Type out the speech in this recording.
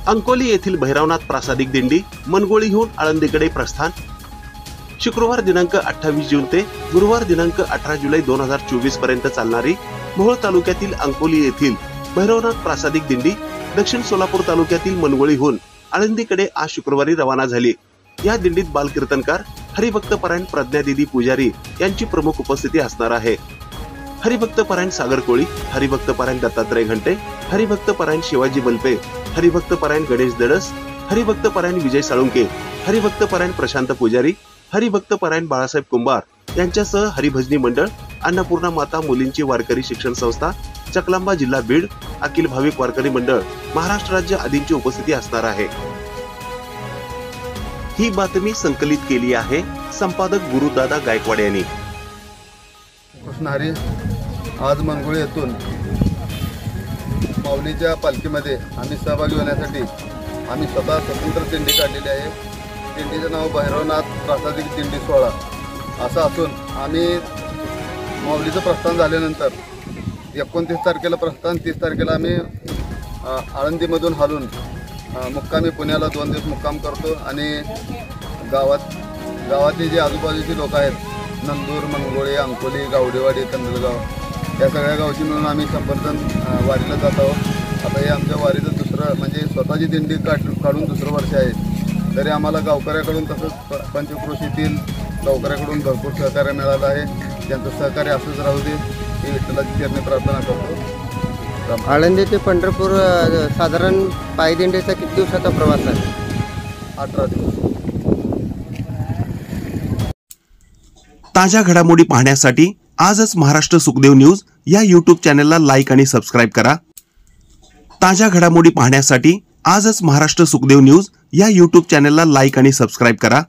अंकोली येथील भैरवनाथ प्रासादिक दिंडी मनगोळीहून आळंदीकडे प्रस्थान। शुक्रवार दिनांक 28 जून ते गुरुवार दिनांक 18 जुलै 2024 पर्यंत चालणारी मोहोळ तालुक्यातील अंकोली येथील भैरवनाथ प्रासादिक दिंडी दक्षिण सोलापूर तालुक्यातील मनगोळीहून आळंदीकडे आज शुक्रवारी रवाना झाली। या दिंडीत बालकीर्तनकार हरिभक्त परायण प्रज्ञादिदी पुजारी यांची प्रमुख उपस्थिती असणार आहे। हरिभक्त परायण सागर कोळी, हरिभक्त परायण दत्तात्रय घंटे, हरिभक्त परायण शिवाजी बलपे, हरिभक्त परायण गणेश दडस, हरिभक्त परायण विजय साळुंके, हरिभक्त परायण प्रशांत पुजारी, हरिभक्त परायण बाळासाहेब कुंभार यांच्यासह हरिभजनी मंडळ, अन्नपूर्णा माता मुलींची वारकरी शिक्षण संस्था, चकलांबा जिल्हा बीड, अखिल भाविक वारकरी मंडळ महाराष्ट्र राज्य आदींची उपस्थिती असणार आहे। ही बातमी संकलित केली आहे संपादक गुरुदादा गायकवाड यांनी। कृष्णहरी आज मनगोळी येथून माऊलीच्या पालखीमध्ये आम्ही सहभागी होण्यासाठी आम्ही स्वतः स्वतंत्र दिंडी काढलेली आहे। दिंडीचं नाव भैरवनाथ प्रासादिक दिंडी सोहळा असं असून आम्ही माऊलीचं प्रस्थान झाल्यानंतर 29 तारखेला प्रस्थान, 30 तारखेला आम्ही आळंदीमधून हलून मुक्कामी पुण्याला 2 दिवस मुक्काम करतो आणि गावातले जे आजूबाजूचे लोक आहेत नंदूर, मनगोळी, अंकोली, गावडेवाडी, कंदलगाव या सगळ्या गावची मिळून आम्ही संपर्धन वारीला जात आहोत। आता हे आमच्या वारीचं दुसरं म्हणजे स्वतःची दिंडी काढून दुसरं वर्ष आहे। तरी आम्हाला गावकऱ्याकडून तसंच पंचक्रोशीतील गावकऱ्याकडून भरपूर सहकार्य मिळालं आहे। त्यांचं सहकार्य असंच राहू दे ही विठ्ठलाची चरणी प्रार्थना करतो। आळंदी ते पंढरपूर साधारण पायदिंडीचा किती दिवसाचा प्रवास आहे? 18 दिवस। ताज्या घडामोडी पाहण्यासाठी आजच महाराष्ट्र सुखदेव न्यूज या यूट्यूब चॅनलला लाईक आणि सबस्क्राईब करा। ताज्या घडामोडी पाहण्यासाठी आजच महाराष्ट्र सुखदेव न्यूज या यूट्यूब चॅनलला लाईक आणि सबस्क्राईब करा।